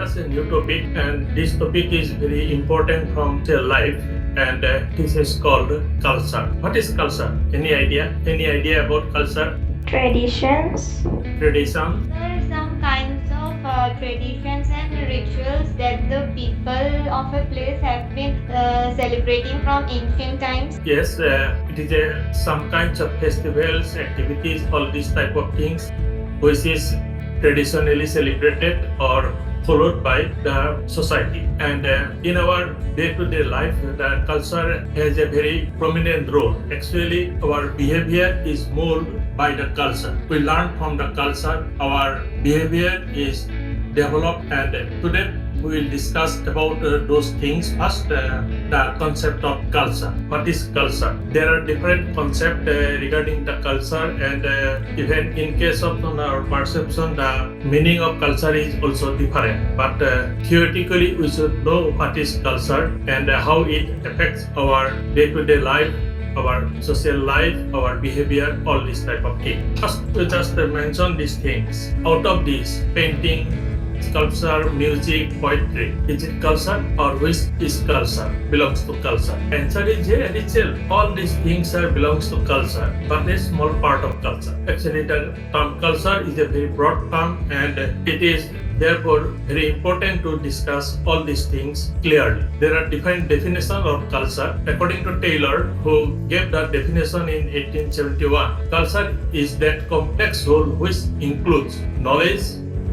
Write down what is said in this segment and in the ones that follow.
discuss a new topic, and this topic is very important from their life, and this is called culture. What is culture? Any idea? Any idea about culture? Traditions. Tradition? There are some kinds of traditions and rituals that the people of a place have been celebrating from ancient times. Yes, it is some kinds of festivals, activities, all these type of things, which is traditionally celebrated or followed by the society. And in our day-to-day life, the culture has a very prominent role. Actually, our behavior is molded by the culture. We learn from the culture. Our behavior is developed, and today we will discuss about those things. First, the concept of culture. What is culture? There are different concepts regarding the culture, and even in case of our perception, the meaning of culture is also different. But theoretically, we should know what is culture and how it affects our day-to-day life, our social life, our behavior, all this type of thing. First, we just mention these things. Out of this, painting, sculpture, music, poetry. Is it culture or which is culture? Belongs to culture. Answer is ritual. All these things belongs to culture, but a small part of culture. Actually, the term culture is a very broad term, and it is therefore very important to discuss all these things clearly. There are different definitions of culture. According to Taylor, who gave that definition in 1871, culture is that complex whole which includes knowledge,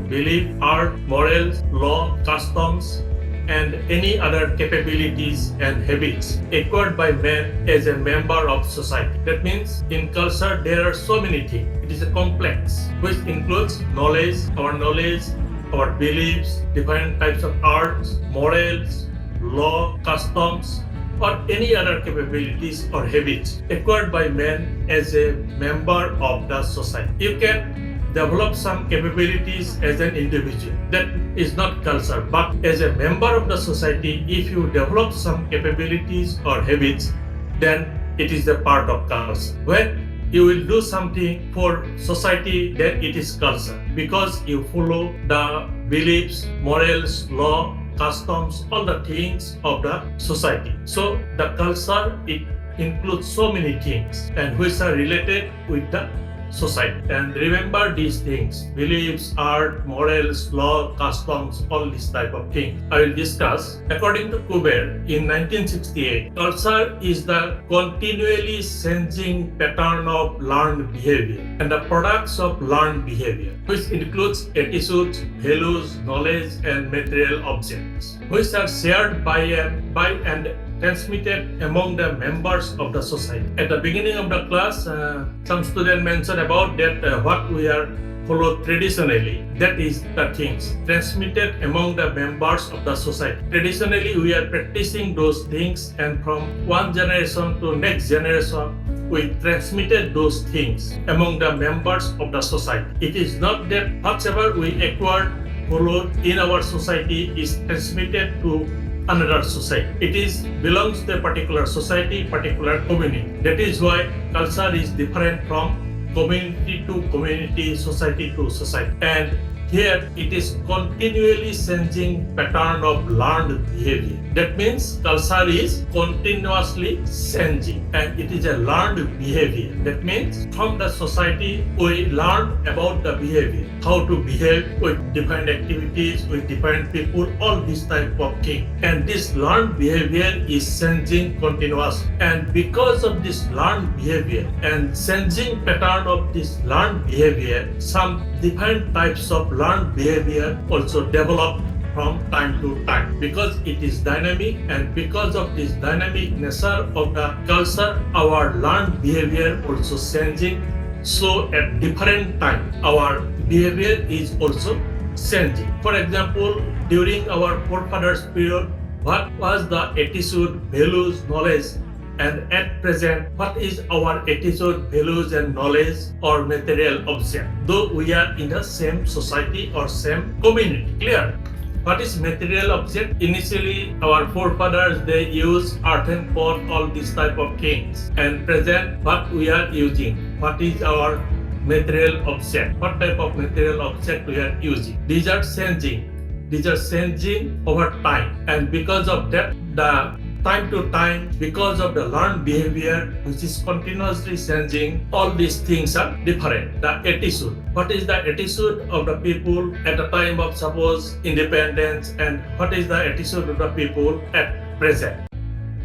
belief, art, morals, law, customs, and any other capabilities and habits acquired by man as a member of society. That means in culture there are so many things. It is a complex which includes knowledge, our beliefs, different types of arts, morals, law, customs, or any other capabilities or habits acquired by man as a member of the society. You can develop some capabilities as an individual. That is not culture. But as a member of the society, if you develop some capabilities or habits, then it is a part of culture. When you will do something for society, then it is culture, because you follow the beliefs, morals, law, customs, all the things of the society. So the culture, it includes so many things and which are related with the society. And remember these things: beliefs, art, morals, law, customs, all this type of thing I will discuss. According to Kuber in 1968, culture is the continually changing pattern of learned behavior and the products of learned behavior, which includes attitudes, values, knowledge, and material objects, which are shared by and transmitted among the members of the society. At the beginning of the class, some students mentioned about that what we are followed traditionally. That is the things transmitted among the members of the society. Traditionally, we are practicing those things, and from one generation to next generation, we transmitted those things among the members of the society. It is not that whatever we acquired, followed in our society is transmitted to another society. It is belongs to a particular society, particular community. That is why culture is different from community to community, society to society. And here it is continually changing pattern of learned behavior. That means culture is continuously changing, and it is a learned behavior. That means from the society we learn about the behavior, how to behave with different activities, with different people, all this type of thing. And this learned behavior is changing continuously. And because of this learned behavior and changing pattern of this learned behavior, some different types of learned behavior also develop from time to time, because it is dynamic, and because of this dynamic nature of the culture, our learned behavior also changing. So at different time, our behavior is also changing. For example, during our forefathers period, what was the attitude, values, knowledge? And at present, what is our attitude, values, and knowledge or material object? Though we are in the same society or same community. Clear? What is material object? Initially, our forefathers, they use earthen pot, all these type of things. And present, what we are using? What is our material object? What type of material object we are using? These are changing. these are changing over time, and because of that, the time to time, because of the learned behavior which is continuously changing, all these things are different. The attitude, what is the attitude of the people at the time of suppose independence, and what is the attitude of the people at present?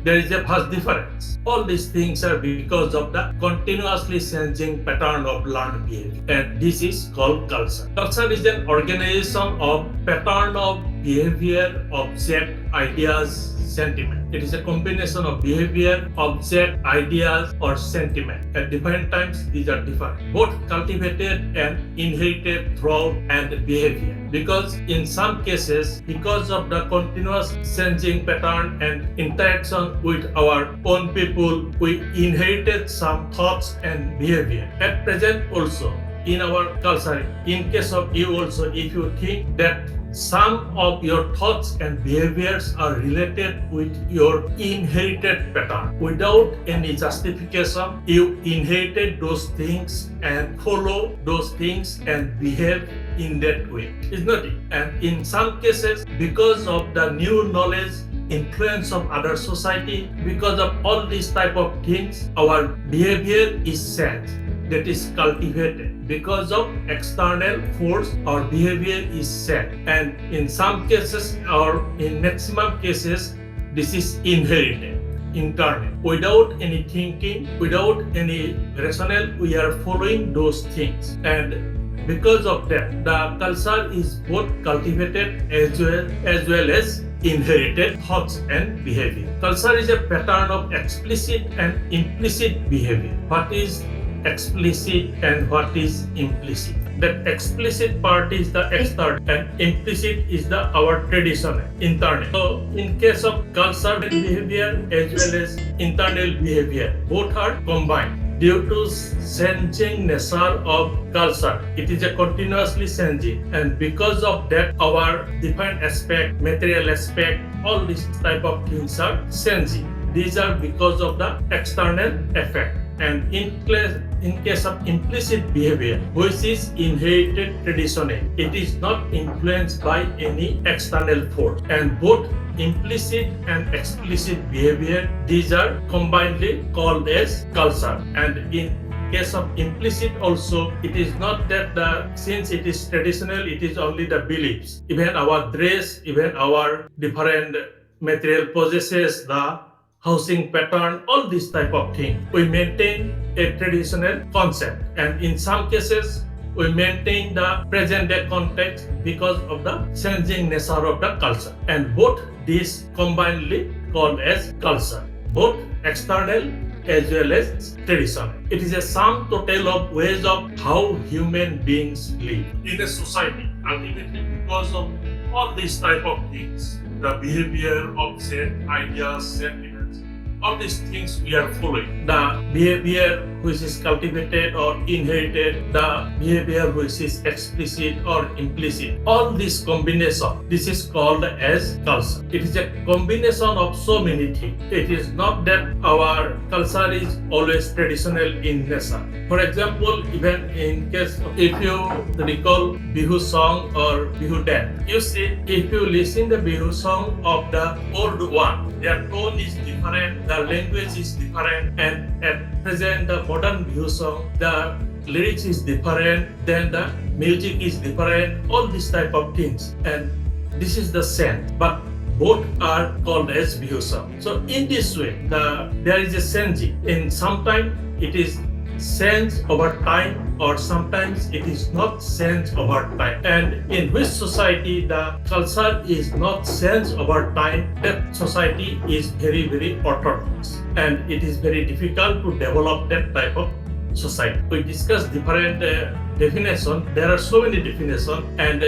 There is a vast difference. All these things are because of the continuously changing pattern of learned behavior, and this is called culture. Culture is an organization of pattern of behavior, object, ideas, sentiment. It is a combination of behavior, object, ideas, or sentiment. At different times, these are different, both cultivated and inherited throughout and behavior. Because in some cases, because of the continuous changing pattern and interaction with our own people, we inherited some thoughts and behavior. At present also, in our culture, in case of you also, if you think that some of your thoughts and behaviors are related with your inherited pattern. Without any justification, you inherited those things and follow those things and behave in that way. Is not it? And in some cases, because of the new knowledge, influence of other society, because of all these type of things, our behavior is changed. That is cultivated. Because of external force, our behavior is set, and in some cases or in maximum cases, this is inherited, internal. Without any thinking, without any rationale, we are following those things, and because of that, the culture is both cultivated as well as inherited thoughts and behavior. Culture is a pattern of explicit and implicit behavior. What is explicit and what is implicit? The explicit part is the external, and implicit is the our traditional, internal. So in case of cultural behavior as well as internal behavior, both are combined. Due to changing nature of culture, it is a continuously changing, and because of that, our different aspect, material aspect, all these type of things are changing. These are because of the external effect. And in case of implicit behavior, which is inherited traditionally, it is not influenced by any external force. And both implicit and explicit behavior, these are combinedly called as culture. And in case of implicit also, it is not that since it is traditional, it is only the beliefs. Even our dress, even our different material possesses, the housing pattern, all these type of things, we maintain a traditional concept, and in some cases we maintain the present day context because of the changing nature of the culture, and both these combinedly called as culture, both external as well as traditional. It is a sum total of ways of how human beings live in a society, ultimately because of all these type of things, the behavior, object, ideas, sentiments, all these things we are following. The behavior which is cultivated or inherited, the behavior which is explicit or implicit, all this combination, this is called as culture. It is a combination of so many things. It is not that our culture is always traditional in nature. For example, even in case of, if you recall Bihu song or Bihu dance, you see, if you listen the Bihu song of the old one, their tone is different, the language is different, and at present the modern Bihu song, the lyrics is different, then the music is different, all these type of things, and this is the sense, but both are called as Bihu song. So in this way, there is a changing. In sometimes it is change over time, or sometimes it is not change over time. And in which society the culture is not change over time, that society is very, very orthodox, and it is very difficult to develop that type of society. We discuss different definitions. There are so many definitions, and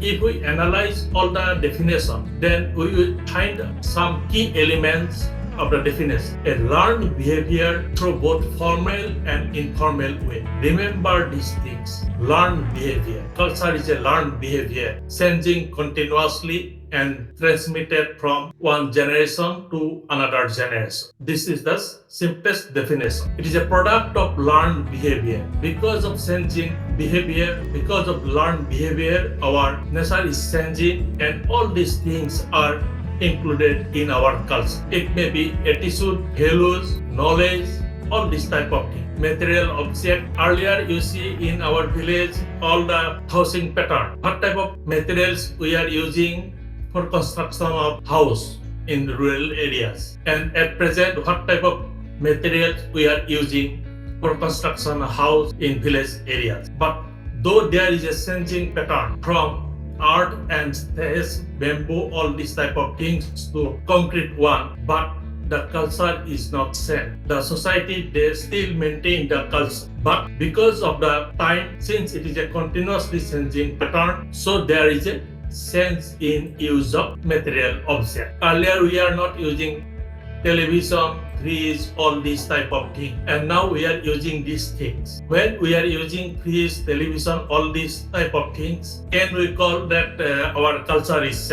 if we analyze all the definitions, then we will find some key elements of the definition. A learned behavior through both formal and informal way. Remember these things. Learned behavior. Culture is a learned behavior, changing continuously and transmitted from one generation to another generation. This is the simplest definition. It is a product of learned behavior. Because of changing behavior, because of learned behavior, our nature is changing, and all these things are included in our culture. It may be attitude, values, knowledge, all this type of thing. Material object. Earlier you see in our village all the housing pattern. What type of materials we are using for construction of house in rural areas. And at present what type of materials we are using for construction of house in village areas. But though there is a changing pattern from earth and space, bamboo, all these type of things to concrete one, but the culture is not same. The society, they still maintain the culture. But because of the time, since it is a continuously changing pattern, so there is a change in use of material object. Earlier we are not using television, fridge, all these type of things, and now we are using these things. When we are using fridge, television, all these type of things, can we call that our culture is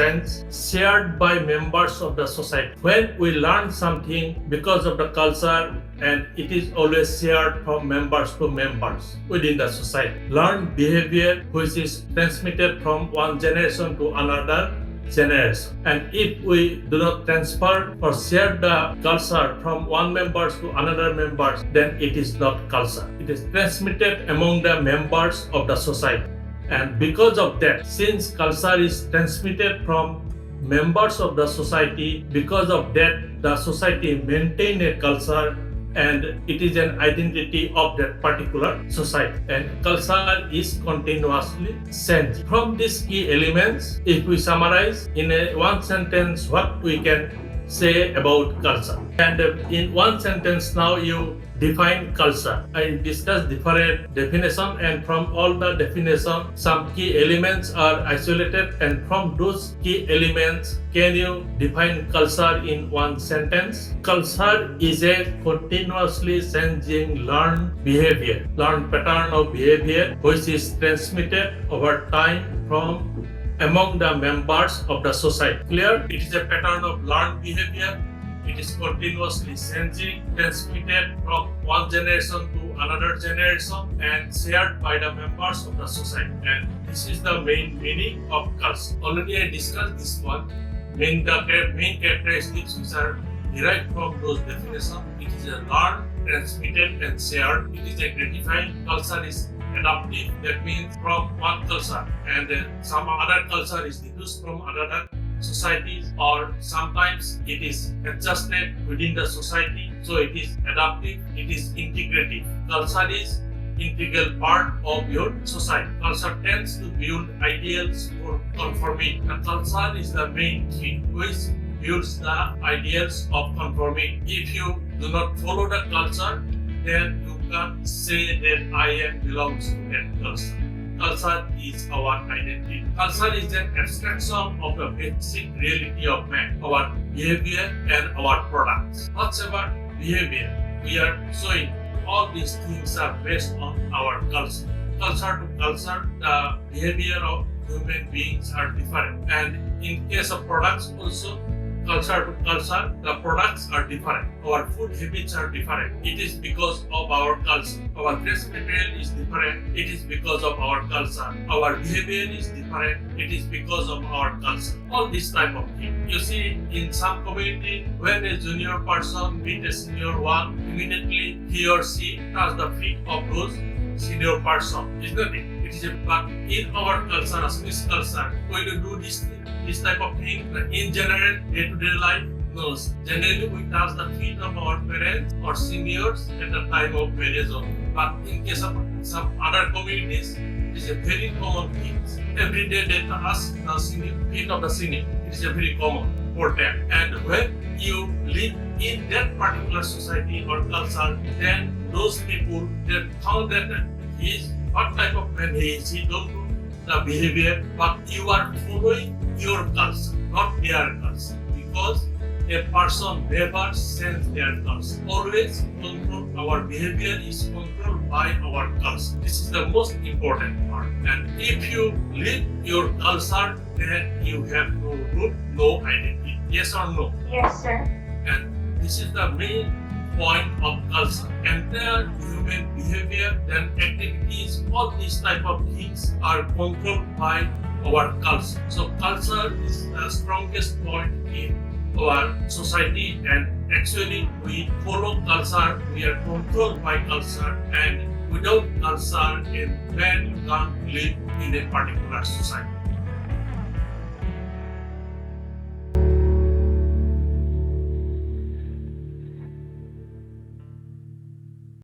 shared by members of the society? When we learn something because of the culture, and it is always shared from members to members within the society. Learned behavior which is transmitted from one generation to another generation. And if we do not transfer or share the culture from one members to another members, then it is not culture. It is transmitted among the members of the society. And because of that, since culture is transmitted from members of the society, because of that, the society maintain a culture, and it is an identity of that particular society, and culture is continuously changing. From these key elements, if we summarize in one sentence what we can say about culture, and in one sentence now you define culture. I discussed different definition, and from all the definition some key elements are isolated, and from those key elements can you define culture in one sentence? Culture is a continuously changing learned behavior, learned pattern of behavior which is transmitted over time from among the members of the society. Clear? It is a pattern of learned behavior. It is continuously changing, transmitted from one generation to another generation, and shared by the members of the society. And this is the main meaning of culture. Already I discussed this one. Main characteristics which are derived from those definitions. It is a learned, transmitted, and shared. It is a gratifying. Culture is adaptive. That means from one culture, and some other culture is deduced from another societies, or sometimes it is adjusted within the society, so it is adaptive, it is integrative. Culture is integral part of your society. Culture tends to build ideals for conformity. The culture is the main thing which builds the ideals of conformity. If you do not follow the culture, then you can say that I am belongs to that culture. Culture is our identity. Culture is an abstraction of the basic reality of man, our behavior and our products. Whatever behavior we are showing, all these things are based on our culture. Culture to culture, the behavior of human beings are different. And in case of products also, culture to culture, the products are different. Our food habits are different. It is because of our culture. Our dress material is different. It is because of our culture. Our behavior is different. It is because of our culture. All this type of thing. You see, in some community, when a junior person meet a senior one, immediately he or she touch the feet of those senior person. Isn't it? It is but in our culture, Assamese culture, when you do this type of thing, in general, day-to-day life, no. Generally, we touch the feet of our parents or seniors at the time of marriage. But in case of some other communities, it is a very common thing. Every day they touch the feet of the senior. It is a very common for them. And when you live in that particular society or culture, then those people, they found that he is what type of man he is. He don't know the behavior, but you are following your culture, not their culture, because a person never sends their culture. Always control. Our behavior is controlled by our culture. This is the most important part. And if you live your culture, then you have no root, no identity. Yes or no? Yes, sir. And this is the main point of culture. Entire human behavior, then activities, all these type of things are controlled by our culture. So culture is the strongest point in our society, and actually we follow culture, we are controlled by culture, and without culture, man can't live in a particular society.